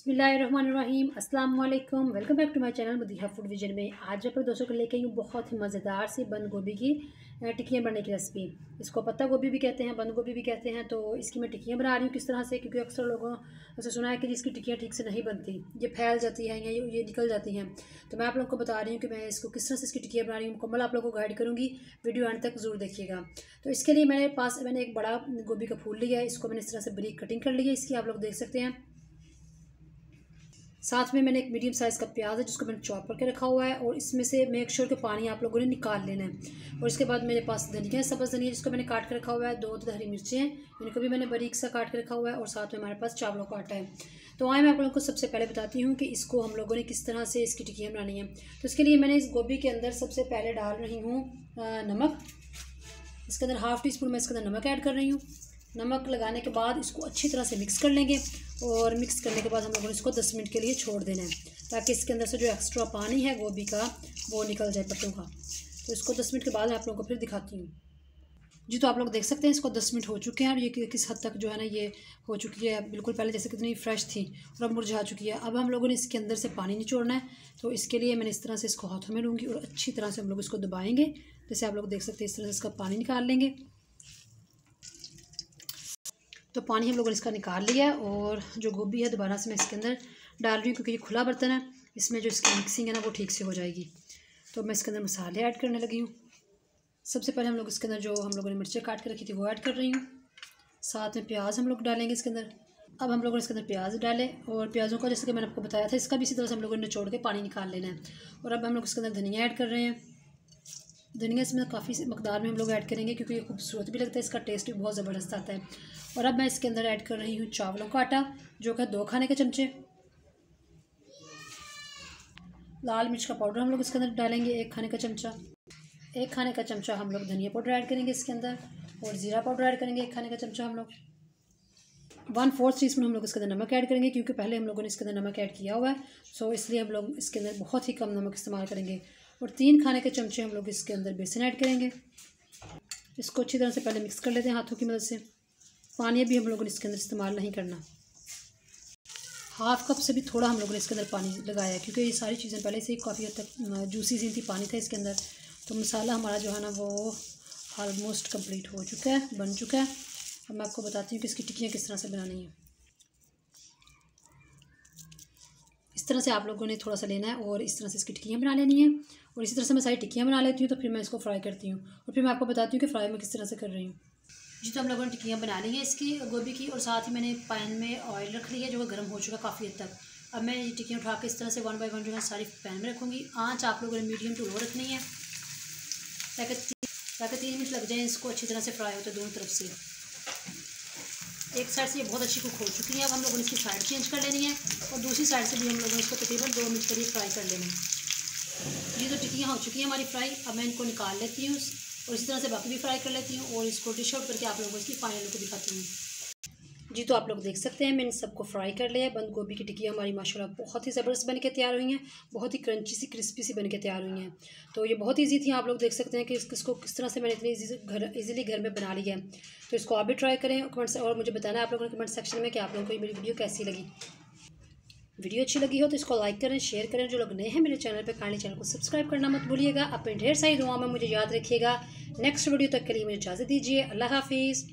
बिस्मिल्लाहिर्रहमानिर्रहीम अस्सलाम वालेकुम। Welcome back to my channel Madiha food vision में। आज मैं दोस्तों को लेके आई हूँ बहुत ही मज़ेदार सी बंद गोभी की टिक्कियाँ बनाने की रेसिपी। इसको पत्ता गोभी भी कहते हैं, बंद गोभी भी कहते हैं। तो इसकी मैं टिक्कियाँ बना रही हूँ किस तरह से, क्योंकि अक्सर लोगों से सुना है कि जिसकी टिक्कियाँ ठीक से नहीं बनती, ये फैल जाती हैं या ये निकल जाती हैं। तो मैं आप लोगों को बता रही हूँ कि मैं इसको किस तरह से इसकी टिक्कियाँ बना रही हूँ। मुकम्मल आप लोगों को गाइड करूँगी, वीडियो एंड तक जरूर देखिएगा। तो इसके लिए मैंने एक बड़ा गोभी का फूल लिया है, इसको मैंने इस तरह से बारीक कटिंग कर ली है इसकी, आप लोग देख सकते हैं। साथ में मैंने एक मीडियम साइज़ का प्याज है जिसको मैंने चॉप करके रखा हुआ है, और इसमें से मेक श्योर के पानी आप लोगों ने निकाल लेना है। और इसके बाद मेरे पास धनिया है, सब्ज़ धनिया, जिसको मैंने काट कर रखा हुआ है। 2 हरी मिर्चें हैं, इनको भी मैंने बारीक सा काट कर रखा हुआ है। और साथ में हमारे पास चावलों का आटा है। तो आए मैं आप लोगों को सबसे पहले बताती हूँ कि इसको हम लोगों ने किस तरह से इसकी टिक्कियाँ बनानी है। तो इसके लिए मैंने इस गोभी के अंदर सबसे पहले डाल रही हूँ नमक। इसके अंदर हाफ़ टी स्पून मैं इसके अंदर नमक ऐड कर रही हूँ। नमक लगाने के बाद इसको अच्छी तरह से मिक्स कर लेंगे, और मिक्स करने के बाद हम लोगों ने इसको 10 मिनट के लिए छोड़ देना है, ताकि इसके अंदर से जो एक्स्ट्रा पानी है गोभी का वो निकल जाए पत्तों का। तो इसको 10 मिनट के बाद मैं आप लोगों को फिर दिखाती हूँ जी। तो आप लोग देख सकते हैं इसको 10 मिनट हो चुके हैं, और ये किस हद तक जो है ना ये हो चुकी है, बिल्कुल पहले जैसे कितनी फ्रेश थी और अब मुरझा चुकी है। अब हम लोगों ने इसके अंदर से पानी निचोड़ना है। तो इसके लिए मैंने इस तरह से इसको हाथों में लूँगी और अच्छी तरह से हम लोग इसको दबाएँगे। जैसे आप लोग देख सकते हैं इस तरह से इसका पानी निकाल लेंगे। तो पानी हम लोगों ने इसका निकाल लिया है, और जो गोभी है दोबारा से मैं इसके अंदर डाल रही हूँ, क्योंकि ये खुला बर्तन है, इसमें जो इसकी मिक्सिंग है ना वो ठीक से हो जाएगी। तो मैं इसके अंदर मसाले ऐड करने लगी हूँ। सबसे पहले हम लोग इसके अंदर जो हम लोगों ने मिर्चें काट के रखी थी वो ऐड कर रही हूँ। साथ में प्याज हम लोग डालेंगे इसके अंदर। अब हम लोगों ने इसके अंदर प्याज डाले, और प्याज़ों का जैसे कि मैंने आपको बताया था, इसका भी इसी तरह से हम लोगों ने निचोड़ के पानी निकाल लेना है। और अब हम लोग इसके अंदर धनिया ऐड कर रहे हैं। धनिया इसमें काफ़ी मकदार में हम लोग ऐड करेंगे, क्योंकि ये खूबसूरत भी लगता है, इसका टेस्ट भी बहुत ज़बरदस्त आता है। और अब मैं इसके अंदर ऐड कर रही हूँ चावलों का आटा, जो कि 2 खाने के चमचे। लाल मिर्च का पाउडर हम लोग इसके अंदर डालेंगे 1 खाने का चमचा। 1 खाने का चमचा हम लोग धनिया पाउडर ऐड करेंगे इसके अंदर, और ज़ीरा पाउडर ऐड करेंगे 1 खाने का चमचा हम लोग। 1/4 टीस्पून हम लोग इसके अंदर नमक ऐड करेंगे, क्योंकि पहले हम लोगों ने इसके अंदर नमक ऐड किया हुआ है। सो इसलिए हम लोग इसके अंदर बहुत ही कम नमक इस्तेमाल करेंगे। और 3 खाने के चमचे हम लोग इसके अंदर बेसन ऐड करेंगे। इसको अच्छी तरह से पहले मिक्स कर लेते हैं हाथों की मदद से। पानी भी हम लोगों ने इसके अंदर इस्तेमाल नहीं करना। हाफ़ कप से भी थोड़ा हम लोगों ने इसके अंदर पानी लगाया है, क्योंकि ये सारी चीज़ें पहले से ही काफ़ी हद तक जूसी सी थी, पानी था इसके अंदर। तो मसाला हमारा जो है ना वो ऑलमोस्ट कंप्लीट हो चुका है, बन चुका है। अब मैं आपको बताती हूँ कि इसकी टिक्कियाँ किस तरह से बनानी है। इस तरह से आप लोगों ने थोड़ा सा लेना है, और इस तरह से इसकी टिक्कियाँ बना लेनी है। और इसी तरह से मैं सारी टिक्कियाँ बना लेती हूँ, तो फिर मैं इसको फ्राई करती हूँ, और फिर मैं आपको बताती हूँ कि फ्राई मैं किस तरह से कर रही हूँ जी। तो हम लोगों ने टिक्कियाँ बना ली हैं इसकी गोभी की, और साथ ही मैंने पैन में ऑयल रख लिया है, जो कि गर्म हो चुका है काफ़ी हद तक। अब मैं ये टिक्कियाँ उठा के इस तरह से 1 बाय 1 जो है सारी पैन में रखूँगी। आँच आप लोगों ने मीडियम टू लो रखनी है, ताकि 3 मिनट लग जाए इसको अच्छी तरह से फ्राई होते दोनों तरफ से। एक साइड से ये बहुत अच्छी कुक हो चुकी है। अब हम लोगों ने इसकी साइड चेंज कर लेनी है, और दूसरी साइड से भी हम लोगों ने इसको तकरीबन 2 मिनट के लिए फ्राई कर लेना है जी। तो टिक्कियाँ हो चुकी हैं हमारी फ्राई। अब मैं इनको निकाल लेती हूँ, और इसी तरह से बाकी भी फ्राई कर लेती हूँ, और इसको डिश आउट करके आप लोगों को इसकी फाइनल को दिखाती हूँ जी। तो आप लोग देख सकते हैं मैंने सबको फ्राई कर लिया है। बंद गोभी की टिक्कियाँ हमारी माशाल्लाह बहुत ही ज़बरदस्त बन के तैयार हुई हैं, बहुत ही क्रंची सी क्रिस्पी सी बन के तैयार हुई हैं। तो ये बहुत ईजी थी, आप लोग देख सकते हैं कि इसको किस तरह से मैंने इतनी ईजिली घर में बना लिया है। तो इसको आप भी ट्राई करें कमेंट्स, और मुझे बताना है आप लोगों ने कमेंट सेक्शन में कि आप लोगों को ये मेरी वीडियो कैसी लगी। वीडियो अच्छी लगी हो तो इसको लाइक करें, शेयर करें। जो लोग नए हैं मेरे चैनल पे, काइंडली चैनल को सब्सक्राइब करना मत भूलिएगा। अपने ढेर सारी दुआओं में मुझे याद रखिएगा। नेक्स्ट वीडियो तक के लिए मुझे इजाज़त दीजिए। अल्लाह हाफिज़।